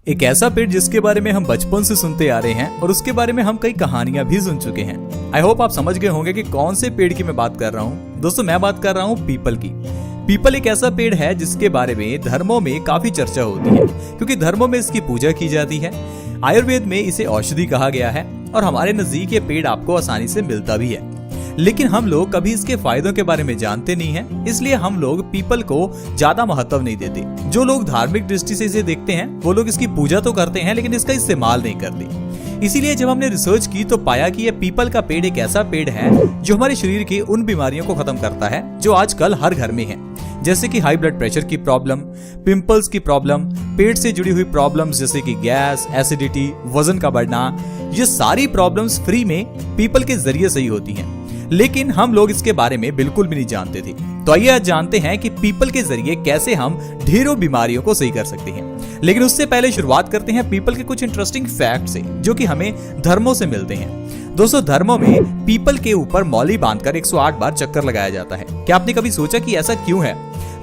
एक ऐसा पेड़ जिसके बारे में हम बचपन से सुनते आ रहे हैं और उसके बारे में हम कई कहानियां भी सुन चुके हैं। आई होप आप समझ गए होंगे कि कौन से पेड़ की मैं बात कर रहा हूँ। दोस्तों मैं बात कर रहा हूँ पीपल की। पीपल एक ऐसा पेड़ है जिसके बारे में धर्मों में काफी चर्चा होती है, क्योंकि धर्मों में इसकी पूजा की जाती है। आयुर्वेद में इसे औषधि कहा गया है और हमारे नजदीक ये पेड़ आपको आसानी से मिलता भी है। लेकिन हम लोग कभी इसके फायदों के बारे में जानते नहीं हैं, इसलिए हम लोग पीपल को ज्यादा महत्व नहीं देते। जो लोग धार्मिक दृष्टि से इसे देखते हैं वो लोग इसकी पूजा तो करते हैं लेकिन इसका इस्तेमाल नहीं करते। इसीलिए जब हमने रिसर्च की तो पाया कि यह पीपल का पेड़ एक ऐसा पेड़ है जो हमारे शरीर की उन बीमारियों को खत्म करता है जो आजकल हर घर में है, जैसे कि हाई ब्लड प्रेशर की प्रॉब्लम, पिंपल्स की प्रॉब्लम, पेट से जुड़ी हुई प्रॉब्लम्स जैसे कि गैस, एसिडिटी, वजन का बढ़ना। ये सारी प्रॉब्लम्स फ्री में पीपल के जरिए सही होती हैं, लेकिन हम लोग इसके बारे में बिल्कुल भी नहीं जानते थे। तो आइए आज जानते हैं कि पीपल के जरिए कैसे हम ढेरों बीमारियों को सही कर सकते हैं। लेकिन उससे पहले शुरुआत करते हैं पीपल के कुछ इंटरेस्टिंग फैक्ट से जो कि हमें धर्मों से मिलते हैं। दोस्तों धर्मों में पीपल के ऊपर मौली बांधकर 108 बार चक्कर लगाया जाता है। क्या आपने कभी सोचा कि ऐसा क्यों है?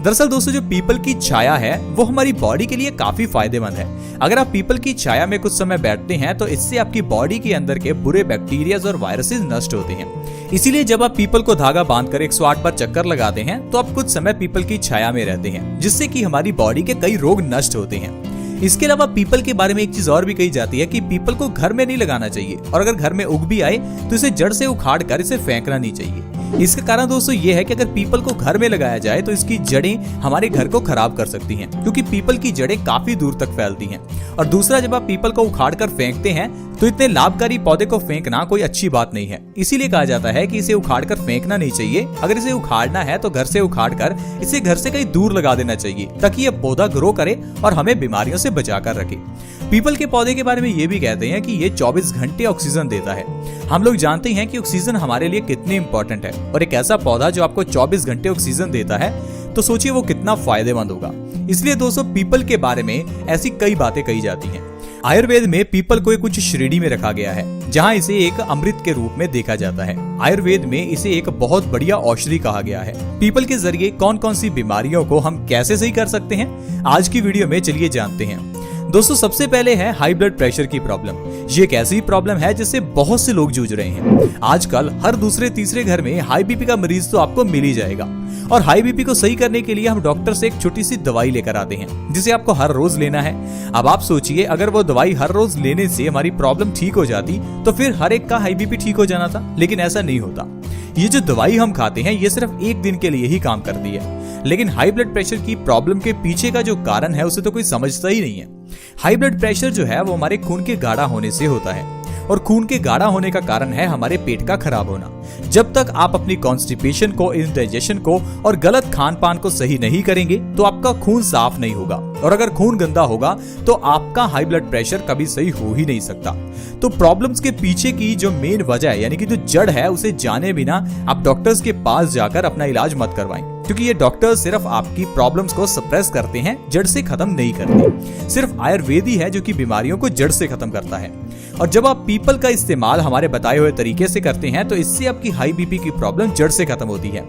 दरअसल दोस्तों जो पीपल की छाया है वो हमारी बॉडी के लिए काफी फायदेमंद है। अगर आप पीपल की छाया में कुछ समय बैठते हैं तो इससे आपकी बॉडी के अंदर के बुरे बैक्टीरियाज और वायरसेस नष्ट होते हैं। इसीलिए जब आप पीपल को धागा बांधकर 108 बार चक्कर लगाते हैं तो आप कुछ समय पीपल की छाया में रहते हैं, जिससे कि हमारी बॉडी के कई रोग नष्ट होते हैं। इसके अलावा पीपल के बारे में एक चीज और भी कही जाती है कि पीपल को घर में नहीं लगाना चाहिए, और अगर घर में उग भी आए तो इसे जड़ से उखाड़ कर इसे फेंकना नहीं चाहिए। इसका कारण दोस्तों ये है कि अगर पीपल को घर में लगाया जाए तो इसकी जड़ें हमारे घर को खराब कर सकती हैं, क्योंकि पीपल की जड़ें काफी दूर तक फैलती हैं। और दूसरा, जब आप पीपल को उखाड़ कर फेंकते हैं तो इतने लाभकारी पौधे को फेंकना कोई अच्छी बात नहीं है। इसीलिए कहा जाता है कि इसे उखाड़ कर फेंकना नहीं चाहिए। अगर इसे उखाड़ना है तो घर से उखाड़ कर इसे घर से कहीं दूर लगा देना चाहिए, ताकि यह पौधा ग्रो करे और हमें बीमारियों से बचा कर रखे। पीपल के पौधे के बारे में ये भी कहते हैं कि ये 24 घंटे ऑक्सीजन देता है। हम लोग जानते हैं कि ऑक्सीजन हमारे लिए कितनी इंपॉर्टेंट है, और एक ऐसा पौधा जो आपको 24 घंटे ऑक्सीजन देता है तो सोचिए वो कितना फायदेमंद होगा। इसलिए दोस्तों पीपल के बारे में ऐसी कई बातें कही जाती हैं। आयुर्वेद में पीपल को एक कुछ श्रेणी में रखा गया है जहां इसे एक अमृत के रूप में देखा जाता है। आयुर्वेद में इसे एक बहुत बढ़िया औषधि कहा गया है। पीपल के जरिए कौन कौन सी बीमारियों को हम कैसे सही कर सकते हैं, आज की वीडियो में चलिए जानते हैं। दोस्तों सबसे पहले है हाई ब्लड प्रेशर की प्रॉब्लम। ये एक ऐसी प्रॉब्लम है जिससे बहुत से लोग जूझ रहे हैं। आजकल हर दूसरे तीसरे घर में हाई बीपी का मरीज तो आपको मिल ही जाएगा, और हाई बीपी को सही करने के लिए हम डॉक्टर से एक छोटी सी दवाई लेकर आते हैं जिसे आपको हर रोज लेना है। अब आप सोचिए, अगर वो दवाई हर रोज लेने से हमारी प्रॉब्लम ठीक हो जाती तो फिर हर एक का हाई बीपी ठीक हो जाना था, लेकिन ऐसा नहीं होता। ये जो दवाई हम खाते हैं ये सिर्फ एक दिन के लिए ही काम करती है, लेकिन हाई ब्लड प्रेशर की प्रॉब्लम के पीछे का जो कारण है उसे तो कोई समझता ही नहीं है। हाई ब्लड प्रेशर जो है वो हमारे खून के गाढ़ा होने से होता है, और खून के गाढ़ा होने का कारण है हमारे पेट का खराब होना। जब तक आप अपनी कॉन्स्टिपेशन को, इंडाइजेशन को और गलत खान पान को सही नहीं करेंगे तो आपका खून साफ नहीं होगा, और अगर खून गंदा होगा तो आपका हाई ब्लड प्रेशर कभी सही हो ही नहीं सकता। तो प्रॉब्लम्स के पीछे की जो मेन वजह है, यानी कि जो जड़ है, उसे जाने बिना आप डॉक्टर्स के पास जाकर अपना इलाज मत करवाएं, क्योंकि ये डॉक्टर्स सिर्फ आपकी प्रॉब्लम्स को सप्रेस करते हैं, जड़ से खत्म नहीं करते। सिर्फ आयुर्वेद ही है जो कि बीमारियों को जड़ से खत्म करता है। और जब आप पीपल का इस्तेमाल हमारे बताए हुए तरीके से करते हैं तो इससे आपकी हाई बीपी की प्रॉब्लम जड़ से खत्म होती है।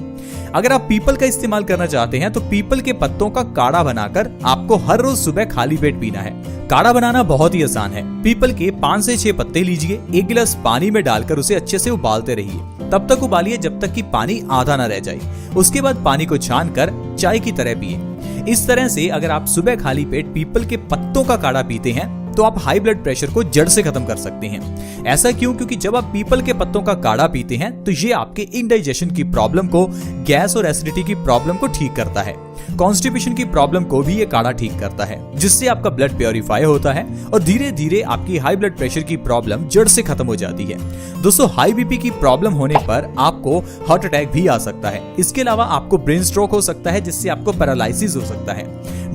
अगर आप पीपल का इस्तेमाल करना चाहते हैं तो पीपल के पत्तों का काढ़ा बनाकर आपको हर रोज सुबह खाली पेट पीना है। काढ़ा बनाना बहुत ही आसान है। पीपल के 5 से 6 पत्ते लीजिए, 1 गिलास पानी में डालकर उसे अच्छे से उबालते रहिए। तब तक उबालिए जब तक कि पानी आधा ना रह जाए। उसके बाद पानी को छानकर चाय की तरह पिए। इस तरह से अगर आप सुबह खाली पेट पीपल के पत्तों का काढ़ा पीते हैं तो आप हाई ब्लड प्रेशर को जड़ से खत्म कर सकते हैं। ऐसा क्यों? क्योंकि जब आप पीपल के पत्तों का काढ़ा पीते हैं तो ये आपके इंडाइजेशन की प्रॉब्लम को, गैस और एसिडिटी की प्रॉब्लम को ठीक करता है। कॉन्स्टिपेशन की प्रॉब्लम को भी ये काढ़ा ठीक करता है, जिससे आपका ब्लड प्योरीफाई होता है और धीरे धीरे आपकी हाई ब्लड प्रेशर की प्रॉब्लम जड़ से खत्म हो जाती है। दोस्तों हाई बीपी की प्रॉब्लम होने पर आपको हार्ट अटैक भी आ सकता है। इसके अलावा आपको ब्रेन स्ट्रोक हो सकता है, जिससे आपको पैरालिसिस हो सकता है।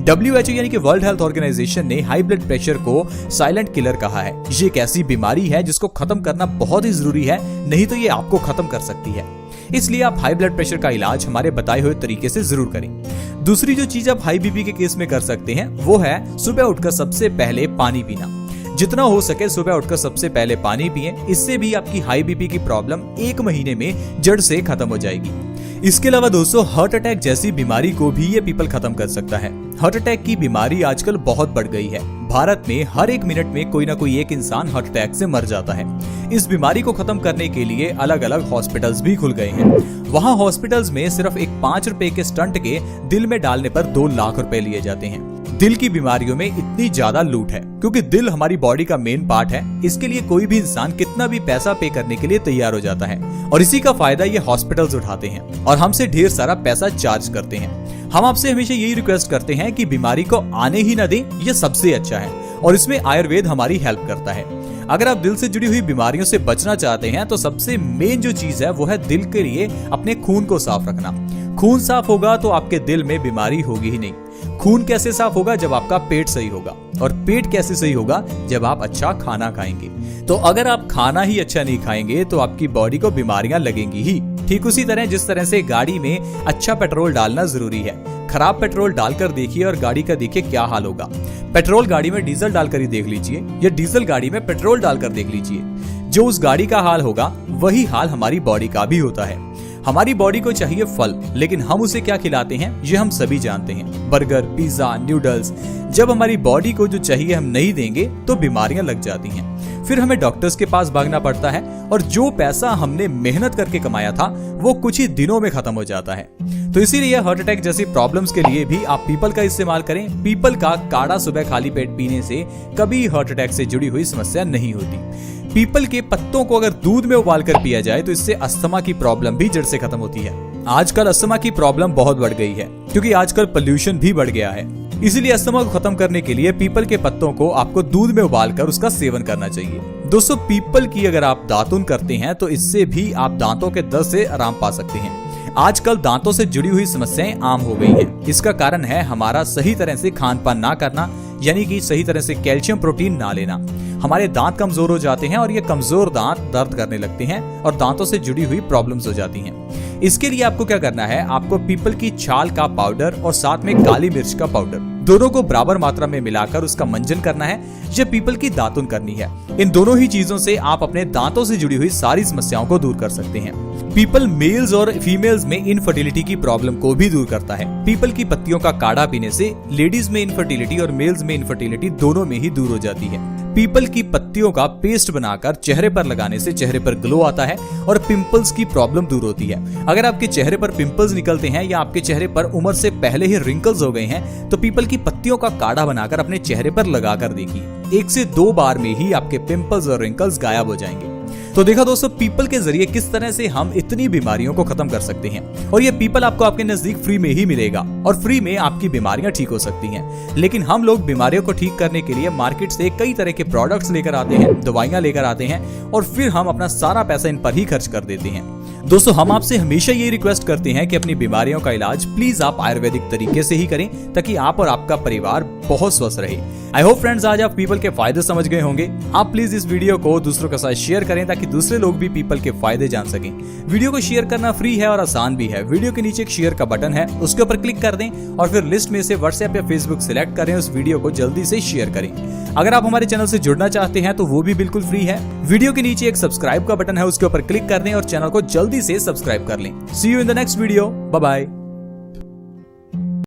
WHO यानी कि वर्ल्ड हेल्थ ऑर्गेनाइजेशन ने हाई ब्लड प्रेशर को साइलेंट किलर कहा है। ये एक ऐसी बीमारी है जिसको खत्म करना बहुत ही जरूरी है, नहीं तो ये आपको खत्म कर सकती है। इसलिए आप हाई ब्लड प्रेशर का इलाज हमारे बताए हुए तरीके से जरूर करें। दूसरी जो चीज आप हाई बीपी के केस में कर सकते हैं वो है सुबह उठकर सबसे पहले पानी पीना। जितना हो सके सुबह उठकर सबसे पहले पानी पिएं। इससे भी आपकी हाई बीपी की प्रॉब्लम 1 महीने में जड़ से खत्म हो जाएगी। इसके अलावा दोस्तों हार्ट अटैक जैसी बीमारी को भी ये पीपल खत्म कर सकता है। हार्ट अटैक की बीमारी आजकल बहुत बढ़ गई है। भारत में हर एक मिनट में कोई ना कोई एक इंसान हार्ट अटैक से मर जाता है। इस बीमारी को खत्म करने के लिए अलग अलग हॉस्पिटल्स भी खुल गए हैं। वहाँ हॉस्पिटल्स में सिर्फ एक 5 रुपए के स्टंट के दिल में डालने पर 2 लाख रुपए लिए जाते हैं। दिल की बीमारियों में इतनी ज्यादा लूट है क्योंकि दिल हमारी बॉडी का मेन पार्ट है। इसके लिए कोई भी इंसान कितना भी पैसा पे करने के लिए तैयार हो जाता है और इसी का फायदा ये हॉस्पिटल्स उठाते हैं और हमसे ढेर सारा पैसा चार्ज करते हैं। हम आपसे हमेशा यही रिक्वेस्ट करते हैं कि बीमारी को आने ही न दें, ये सबसे अच्छा है और इसमें आयुर्वेद हमारी हेल्प करता है। अगर आप दिल से जुड़ी हुई बीमारियों से बचना चाहते हैं तो सबसे मेन जो चीज है वो है दिल के लिए अपने खून को साफ रखना। खून साफ होगा तो आपके दिल में बीमारी होगी ही नहीं। खून कैसे साफ होगा? जब आपका पेट सही होगा। और पेट कैसे सही होगा? जब आप अच्छा खाना खाएंगे। तो अगर आप खाना ही अच्छा नहीं खाएंगे तो आपकी बॉडी को बीमारियां लगेंगी ही। ठीक उसी तरह जिस तरह से गाड़ी में अच्छा पेट्रोल डालना जरूरी है। खराब पेट्रोल डालकर देखिए और गाड़ी का देखिए क्या हाल होगा। पेट्रोल गाड़ी में डीजल डालकर ही देख लीजिए या डीजल गाड़ी में पेट्रोल डालकर देख लीजिए। जो उस गाड़ी का हाल होगा वही हाल हमारी बॉडी का भी होता है। हमारी बॉडी को चाहिए फल, लेकिन हम उसे क्या खिलाते हैं ये हम सभी जानते हैं। Burger, pizza, noodles. जब हमारी बॉडी को जो चाहिए हम नहीं देंगे तो बीमारियां लग जाती हैं। फिर हमें डॉक्टर्स के पास भागना पड़ता है और जो पैसा हमने मेहनत करके कमाया था वो कुछ ही दिनों में खत्म हो जाता है। तो इसीलिए हार्ट अटैक जैसी प्रॉब्लम्स के लिए भी आप पीपल का इस्तेमाल करें। पीपल का काढ़ा सुबह खाली पेट पीने से कभी हार्ट अटैक से जुड़ी हुई समस्या नहीं होती। पीपल के पत्तों को अगर दूध में उबालकर पिया जाए तो इससे अस्थमा की प्रॉब्लम भी जड़ से खत्म होती है। आजकल अस्थमा की प्रॉब्लम बहुत बढ़ गई है क्योंकि आजकल पोल्यूशन भी बढ़ गया है। इसीलिए अस्थमा को खत्म करने के लिए पीपल के पत्तों को आपको दूध में उबालकर उसका सेवन करना चाहिए। दोस्तों पीपल की अगर आप दातुन करते हैं तो इससे भी आप दांतों के दर्द से आराम पा सकते हैं। आजकल दांतों से जुड़ी हुई समस्याएं आम हो गई हैं। इसका कारण है हमारा सही तरह से खान पान ना करना, यानी कि सही तरह से कैल्शियम प्रोटीन ना लेना। हमारे दांत कमजोर हो जाते हैं और ये कमजोर दांत दर्द करने लगते हैं और दांतों से जुड़ी हुई प्रॉब्लम्स हो जाती हैं। इसके लिए आपको क्या करना है? आपको पीपल की छाल का पाउडर और साथ में काली मिर्च का पाउडर, दोनों को बराबर मात्रा में मिलाकर उसका मंजन करना है। यह पीपल की दातुन करनी है। इन दोनों ही चीजों से आप अपने दांतों से जुड़ी हुई सारी समस्याओं को दूर कर सकते हैं। पीपल मेल्स और फीमेल्स में इनफर्टिलिटी की प्रॉब्लम को भी दूर करता है। पीपल की पत्तियों का काढ़ा पीने से लेडीज में इनफर्टिलिटी और मेल्स में इनफर्टिलिटी दोनों में ही दूर हो जाती है। पीपल की पत्तियों का पेस्ट बनाकर चेहरे पर लगाने से चेहरे पर ग्लो आता है और पिंपल्स की प्रॉब्लम दूर होती है। अगर आपके चेहरे पर पिंपल्स निकलते हैं या आपके चेहरे पर उम्र से पहले ही रिंकल्स हो गए हैं तो पीपल की पत्तियों का काढ़ा बनाकर अपने चेहरे पर लगाकर देखिए। 1 से 2 बार में ही आपके पिंपल्स और रिंकल्स गायब हो जाएंगे। तो देखा दोस्तों पीपल के जरिए किस तरह से हम इतनी बीमारियों को खत्म कर सकते हैं। और ये पीपल आपको आपके नजदीक फ्री में ही मिलेगा और फ्री में आपकी बीमारियां ठीक हो सकती हैं। लेकिन हम लोग बीमारियों को ठीक करने के लिए मार्केट से कई तरह के प्रोडक्ट्स लेकर आते हैं, दवाइयां लेकर आते हैं और फिर हम अपना सारा पैसा इन पर ही खर्च कर देते हैं। दोस्तों हम आपसे हमेशा ये रिक्वेस्ट करते हैं कि अपनी बीमारियों का इलाज प्लीज आप आयुर्वेदिक तरीके से ही करें ताकि आप और आपका परिवार बहुत स्वस्थ रहे। आई होप फ्रेंड्स आज आप पीपल के फायदे समझ गए होंगे। आप प्लीज इस वीडियो को दूसरों के साथ शेयर करें ताकि दूसरे लोग भी पीपल के फायदे जान सकें। वीडियो को शेयर करना फ्री है और आसान भी है। वीडियो के नीचे एक शेयर का बटन है, उसके ऊपर क्लिक कर दें और फिर लिस्ट में से व्हाट्सएप या फेसबुक सिलेक्ट करें। उस वीडियो को जल्दी से शेयर करें। अगर आप हमारे चैनल से जुड़ना चाहते हैं तो वो भी बिल्कुल फ्री है। वीडियो के नीचे एक सब्सक्राइब का बटन है, उसके ऊपर क्लिक कर दें और चैनल को जल्दी से सब्सक्राइब कर लें। See you in the next video. Bye bye.